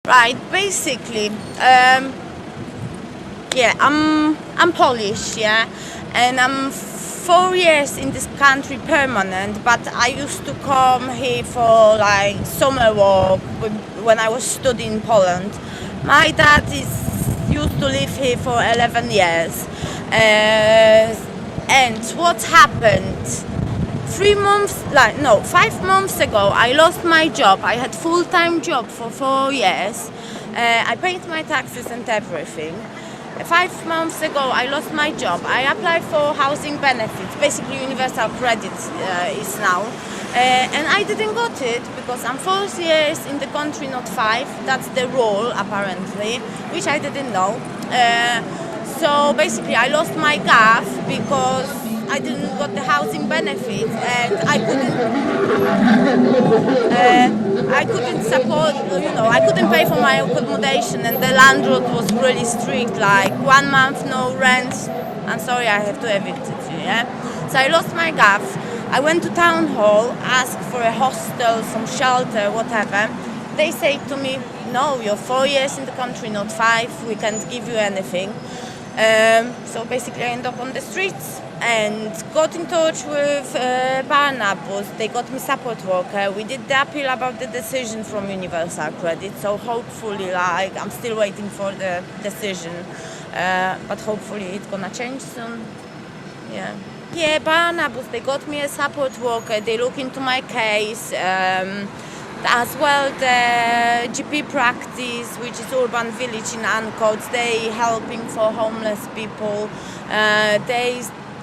Right, basically, yeah, I'm Polish, yeah, and I'm 4 years in this country permanent. But I used to come here for like summer work when I was studying in Poland. My dad is used to live here for 11 years, and what happened? 3 months, like no, 5 months ago, I lost my job. I had full-time job for 4 years. I paid my taxes and everything. 5 months ago, I lost my job. I applied for housing benefits, basically universal credit is now, and I didn't got it because I'm 4 years in the country, not 5. That's the rule apparently, which I didn't know. So basically, I lost my gaff because I didn't got the housing benefit, and I couldn't support, I couldn't pay for my accommodation, and the landlord was really strict, like 1 month no rent. I'm sorry, I have to evict it, yeah. So I lost my gaff. I went to town hall, asked for a hostel, some shelter, whatever. They say to me, no, you're 4 years in the country, not 5. We can't give you anything. So basically I ended up on the streets and got in touch with Barnabas. They got me support worker. We did the appeal about the decision from Universal Credit. So hopefully, like, I'm still waiting for the decision, but hopefully it's gonna change soon. Yeah, Barnabas, they got me a support worker. They look into my case. As well, the GP practice, which is Urban Village in Ancoats, they helping for homeless people.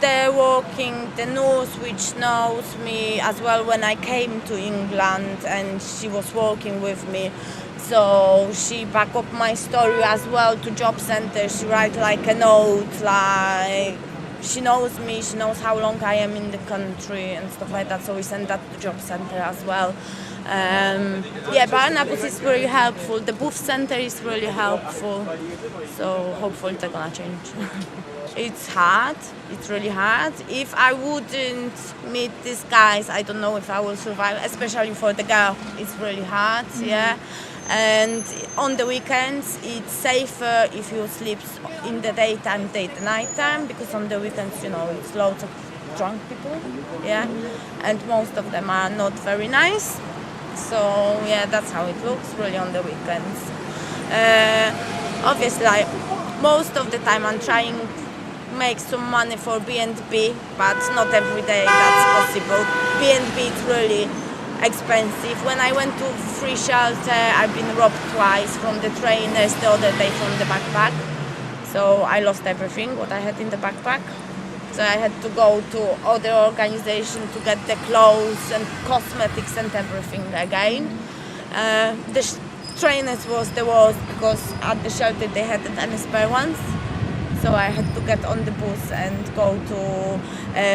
They're working, the nurse which knows me as well when I came to England, and she was working with me. So she back up my story as well to job center. She write like a note, like she knows me, she knows how long I am in the country and stuff like that. So we send that to job center as well. Barnabas is very helpful. The booth center is really helpful. So hopefully they're gonna change. It's hard. It's really hard. If I wouldn't meet these guys, I don't know if I will survive. Especially for the girl, it's really hard. Yeah. And on the weekends, it's safer if you sleep in the daytime, nighttime, because on the weekends, it's loads of drunk people. Yeah, and most of them are not very nice. So yeah, that's how it looks really on the weekends. Obviously, most of the time I'm trying to make some money for B&B, but not every day that's possible. B&B is really expensive. When I went to free shelter, I've been robbed twice from the trainers, the other day from the backpack. So I lost everything what I had in the backpack. So I had to go to other organizations to get the clothes and cosmetics and everything again. The trainers was the worst because at the shelter they hadn't any spare ones. So I had to get on the bus and go to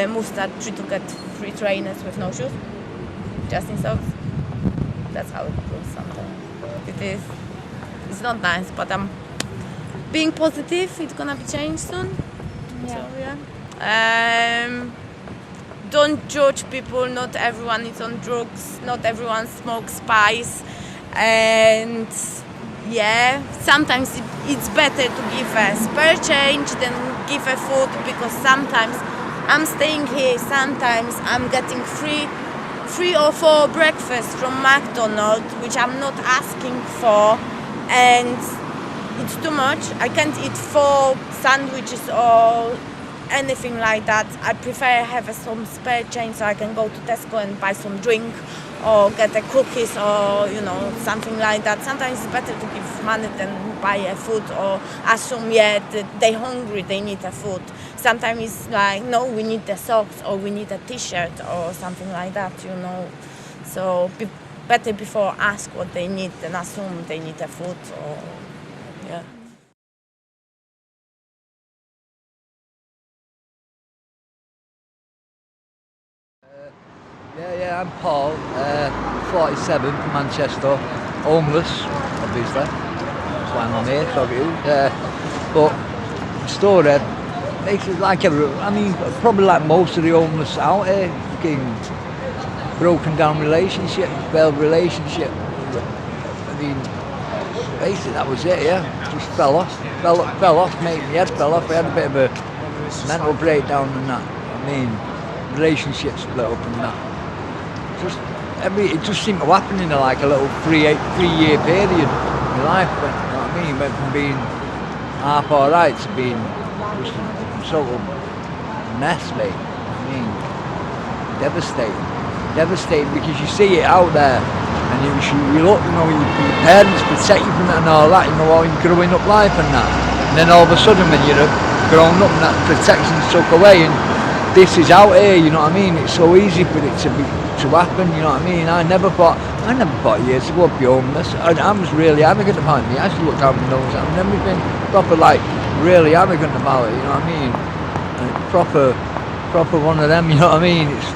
Mustard to get free trainers with no shoes, just in socks. That's how it looks sometimes. It's not nice, but I'm being positive. It's gonna be changed soon. Yeah. So yeah. Don't judge people. Not everyone is on drugs. Not everyone smokes spice. And yeah, sometimes it's better to give a spare change than give a food, because sometimes I'm staying here, sometimes I'm getting three or four breakfasts from McDonald's, which I'm not asking for, and it's too much. I can't eat 4 sandwiches or anything like that. I prefer have some spare change so I can go to Tesco and buy some drink or get a cookies or something like that. Sometimes it's better to give money than buy a food or assume they're hungry, they need a food. Sometimes it's like, no, we need the socks or we need a t-shirt or something like that, So better before ask what they need than assume they need a food or yeah. Yeah, I'm Paul, 47 from Manchester, homeless, obviously. That's why I'm here, so you. But the story makes it like probably like most of the homeless out here, fucking broken down relationship, failed relationship. basically that was it. Yeah, just fell off, mate. My head fell off. I had a bit of a mental breakdown and that. I mean, relationships split up and that. It just seemed to happen in like a little 3-year period in my life. You know what I mean? Went from being half alright to being just a sort of mess, mate. I mean, devastating because you see it out there and you look, you know, your parents protect you from it and all that, you know, while you're growing up life and that. And then all of a sudden when you're grown up and that protection's took away and this is out here, you know what I mean? It's so easy for it to happen, you know what I mean? I never thought years ago I'd be homeless. I was really arrogant about me. I used to look down my nose and everything, proper like really arrogant about it, you know what I mean? And proper one of them, you know what I mean? It's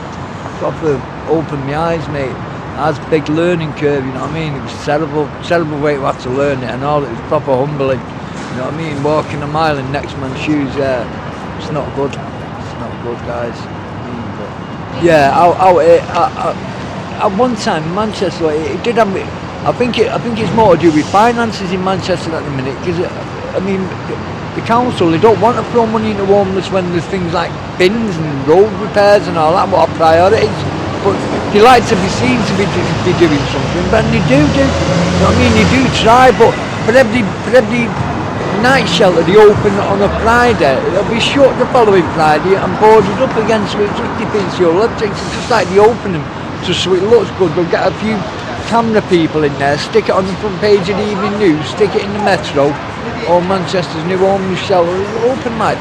proper opened my eyes, mate. That's a big learning curve, you know what I mean? It was terrible way to have to learn it and all. It was proper humbling, you know what I mean? Walking a mile in next man's shoes, it's not good. It's not good, guys. I mean, but yeah, out here, at one time in Manchester, it did have. I think it's more to do with finances in Manchester at the minute because I mean. The council, they don't want to throw money into homeless when there's things like bins and road repairs and all that, what are priorities. But they like to be seen to be doing something, but they do, you know what I mean? They do try, but for every night shelter they open on a Friday, it'll be shut the following Friday and boarded up again, so it just depends your logic. It's just like they open them just so it looks good. They'll get a few camera people in there, stick it on the front page of the Evening News, stick it in the Metro. Or Manchester's new homeless shelter was open like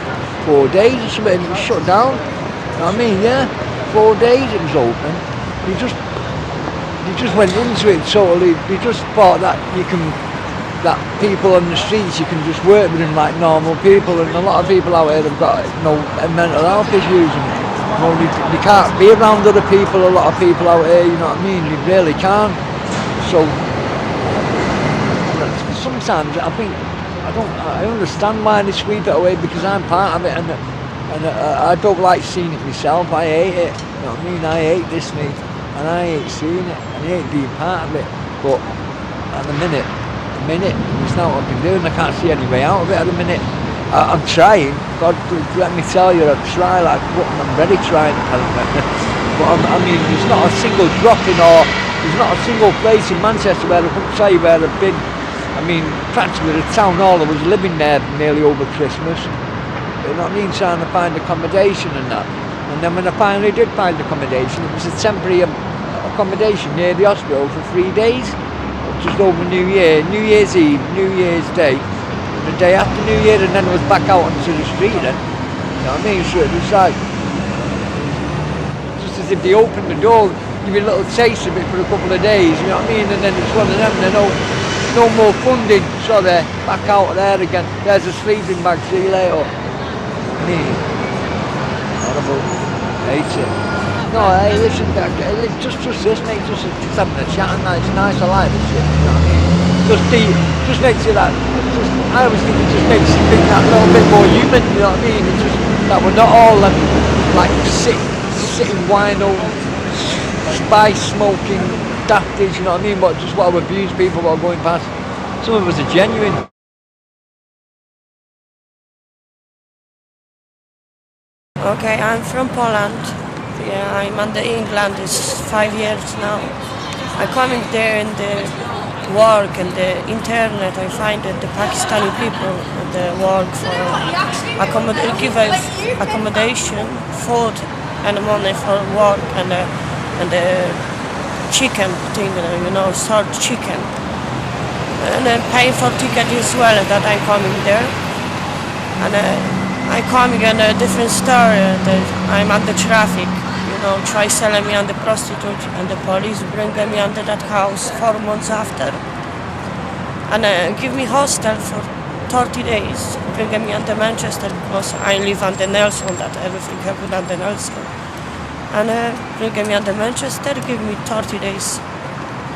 4 days or something, it was shut down. You know what I mean? Yeah, 4 days it was open. They just went into it totally. They just thought that that people on the streets you can just work with them like normal people, and a lot of people out here have got mental health issues and they can't be around other people. A lot of people out here, you know what I mean? They really can't. So sometimes I think. I understand why they sweep it away because I'm part of it and I don't like seeing it myself. I hate it, you know what I mean? I hate this, mate, and I hate seeing it and I hate being part of it. But at the minute, it's not what I can do and I can't see any way out of it at the minute. I'm trying, God, let me tell you, I try like I'm really trying apparently. But I mean, there's not a single drop-in or there's not a single place in Manchester where I can tell you where I've been. I mean, practically the town hall, I was living there nearly over Christmas. You know what I mean? Trying to find accommodation and that. And then when I finally did find accommodation, it was a temporary accommodation near the hospital for 3 days. Just over New Year, New Year's Eve, New Year's Day, and the day after New Year, and then I was back out onto the street then. You know what I mean? So it was like, just as if they opened the door, give you a little taste of it for a couple of days, you know what I mean? And then it's one of them, then no more funding, so they're back out there again. There's a sleeping bag, see you later. Me, horrible, hate it. No, hey, listen, just this, mate, just having a chat and that, it's nice, I like this shit, you know what I mean? Just makes it that, I always think it just makes you think that a little bit more human, you know what I mean? It's just that we're not all like sitting wino, spice smoking, dafties, you know what I mean? But just what I've abused people while going past. Some of us are genuine. Okay, I'm from Poland. Yeah, I'm under England. It's 5 years now. I'm coming there in the work and the internet. I find that the Pakistani people they work for give us accommodation, food, and money for work and the chicken thing, you know, salt chicken. And I pay for ticket as well that I'm coming there. And I'm coming in a different store. I'm under traffic, you know, try selling me on the prostitute, and the police bring me under that house 4 months after. And give me hostel for 30 days. Bring me under Manchester because I live under Nelson, that everything happened under Nelson. And bring me under Manchester, give me 30 days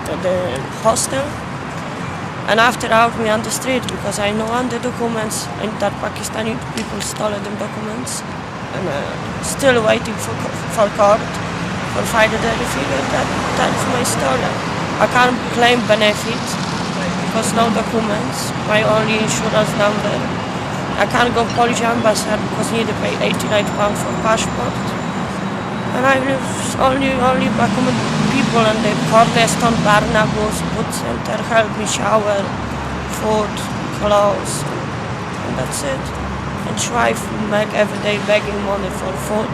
at the hostel. And after out me on the street because I know on the documents and that Pakistani people stole them documents and still waiting for court for find everything. That's my story. I can't claim benefits because no documents, my only insurance number. I can't go Polish embassy because I need to pay £89 for passport. And I live only people in the Cornerstone, Barnabas, Boot Center help me shower, food, clothes, and that's it. And try to make every day begging money for food.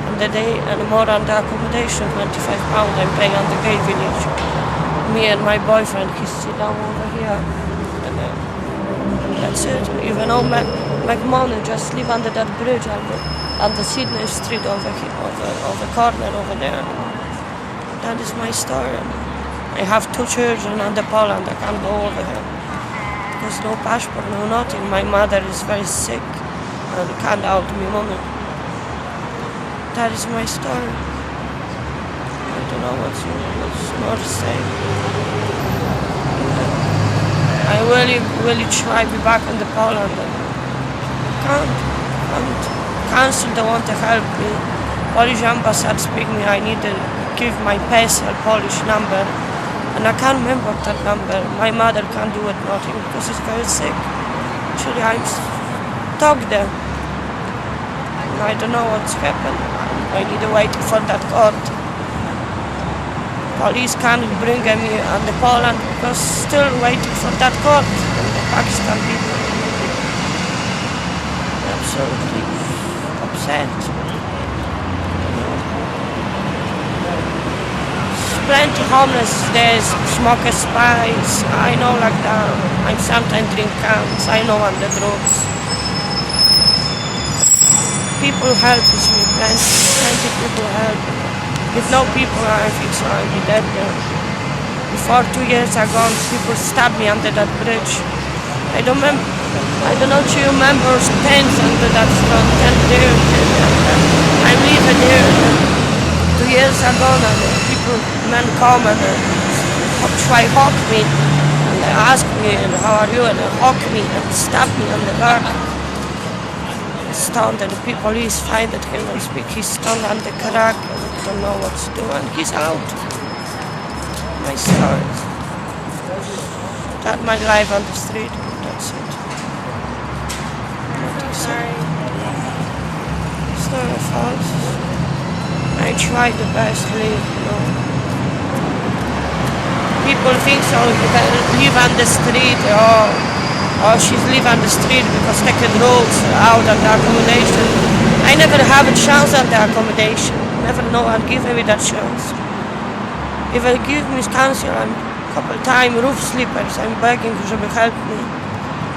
And the day and more on the accommodation, £25 I'm paying on the gay village. Me and my boyfriend, he's sit down over here. And that's it. Even though make money, just live under that bridge on the Sydney Street over here, over corner over there. That is my story. I have 2 children under Poland. I can't go over here. There's no passport, no nothing. My mother is very sick and can't out me money. That is my story. I don't know what's more to say. I really try to be back in the Poland. Can't. Council don't want to help me. Polish embassy speak me. I need to give my PESEL Polish number, and I can't remember that number. My mother can't do it nothing because she's very sick. Actually, I'm stuck there. And I don't know what's happened. I need to wait for that court. Police can't bring me on the Poland because still waiting for that court. And the Pakistan people absolutely upset. Plenty homeless, there's smoker spice. I know like that. I sometimes drink cans. I know on the drugs. People help me, plenty people help. With no people, I think so I'll be dead there. Before 2 years ago, people stabbed me under that bridge. I don't know if you remember stands under that front and there. I'm living there. 2 years ago, and men come and try to hug me. And they ask me, how are you? And they hug me and stab me on the back. Stunned, and the police find him and speak. He's stunned on the crack and don't know what to do. And he's out. My story. That's my life on the street. That's it. Sorry. It's not a fault. I try the best to live, you know. People think so, you can live on the street, or she's live on the street because taking rules out of the accommodation. I never have a chance on the accommodation. Never know I'll give me that chance. If I give me council, I'm a couple times roof sleepers, I'm begging to help me.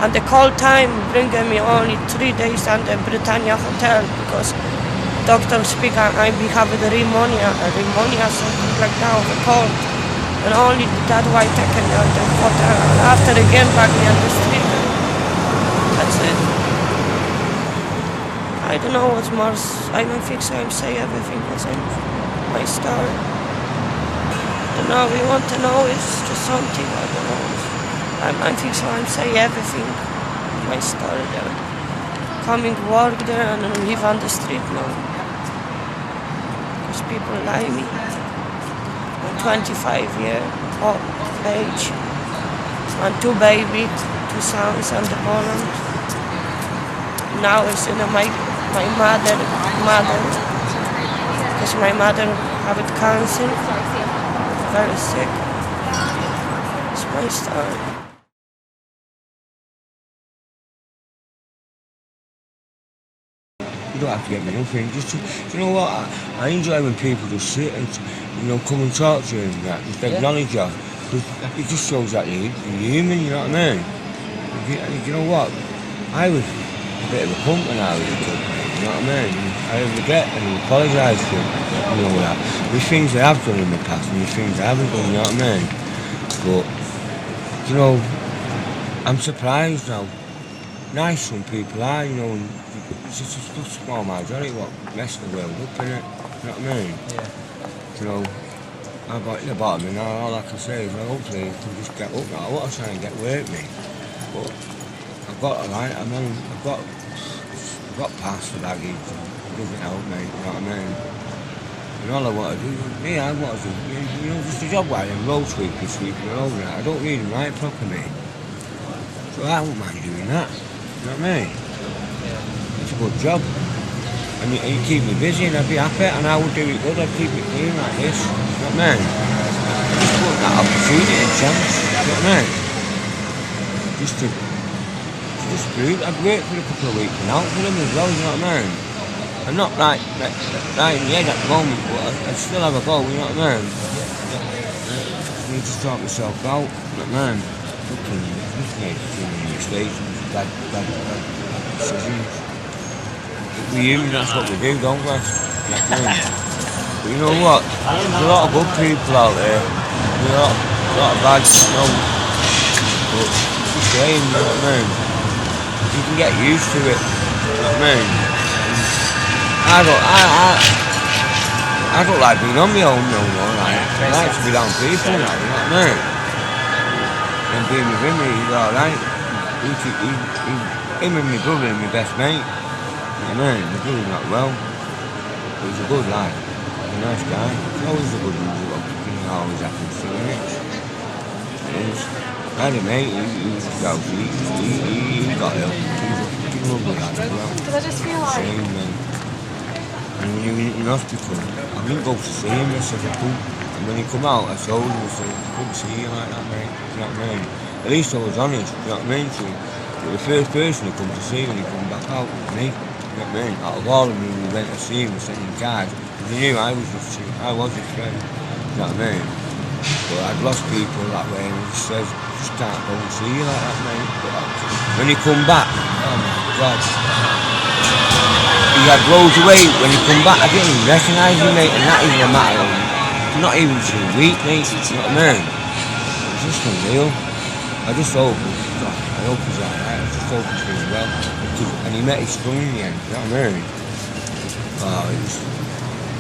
And the cold time bringing me only 3 days on the Britannia Hotel because doctor speak I be having pneumonia, something like that, of a cold. And only that why taken me on the hotel. And after again back me on the street. That's it. I don't know what's more. I don't think so. I'm say everything because I'm my story. I don't know. We want to know it's just something. I don't know. I think so. I'm say everything. My story there. Coming work there and live on the street now. Because people lie me. 25-year old age. And 2 baby, 2 sons and the Poland. Now it's in my mother, because my mother have it cancer, very sick. It's my story. You don't have to get me nothing. Just, you know what? I enjoy when people just sit and, come and talk to you and that. Just acknowledge you. Because it just shows that you're human, you know what I mean? You know what? I was a bit of a punk when I was a kid, you know what I mean? I regret and apologise for that. There's things I have done in the past and there's things I haven't done, you know what I mean? But, I'm surprised now. Nice some people are, and it's just a small majority what mess the world up, innit? You know what I mean? Yeah. I'm at the bottom and all I can say is, hopefully I can just get up now. I want to try and get work me, but I've got I've got past the baggage, it doesn't help me, you know what I mean? And all I want to do, I want to do, just a job while I'm road sweeping and all that. I don't read and write properly. So I won't mind doing that. You know what I mean? It's a good job. And you keep me busy and I'd be happy and I would do it good. I'd keep it clean like this. You know what I mean? I just want that opportunity and chance. You know what I mean? Just to prove. I'd work for a couple of weeks and out for them as well, you know what I mean? I'm not right in the head at the moment, but I'd still have a go, you know what I mean? I need to sort myself out, you know what I mean? Fucking, just made too many mistakes, bad decisions. We human, that's what we do, don't we? You know what I mean? But you know what? There's a lot of good people out there. There's a lot of bad, you know. But it's a shame, you know what I mean? You can get used to it, you know what I mean? I don't like being on my own no more. I like to be down people, you know what I mean? And being with him, he's alright. Him and my brother and my best mate. You know what I mean? My brother's not well. But he's a good lad. He's a nice guy. He's always a good one. He always happens to him. I had a mate, he was Scousey. He got ill. He was a fucking lovely lad as well. Because I just feel like... Same, man. And when he was in hospital, I didn't go to see him, I said I couldn't. And when he come out, I told him, I said, I couldn't see you like that, mate. You know what I mean? At least I was honest, you know what I mean? So, but the first person he come to see when he come back out was me. You know what I mean? Out of all of them who went to see him and sent him cards, because he knew I was his friend. You know what I mean? But I'd lost people that way and he just says, just can't go and see you like that, mate. But when he come back, oh my God. He had loads of weight. When he come back, I didn't even recognise him, mate, and that is a matter of not even 2 weeks, mate, you know what I mean? It's just unreal. I just hope, I hope he's alright, I just hope he's doing well. And he met his son in the end, you know what I mean? It was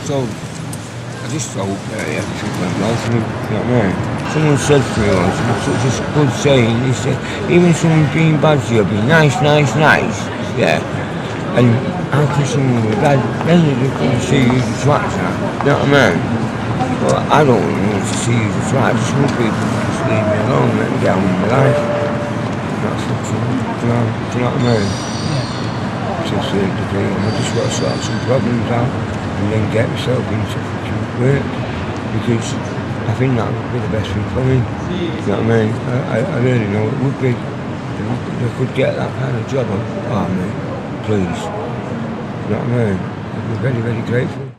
so, I just hope that everything went well for him, you know what I mean? Someone said to me once, such a good saying, he said, even someone being bad to you, be nice, yeah. And how can someone be bad, then they just come and see you as a twat, you know what I mean? Well, I don't want to see you as a twat, some people just leave me alone, let me get on with my life. That's fucking, do you know what I mean? To a certain degree, and I just want to sort some problems out and then get myself into fucking work, because I think that would be the best thing for me, you know what I mean? I really know it would be. If I could get that kind of job, oh mate, please, you know what I mean? I'd be very, very grateful.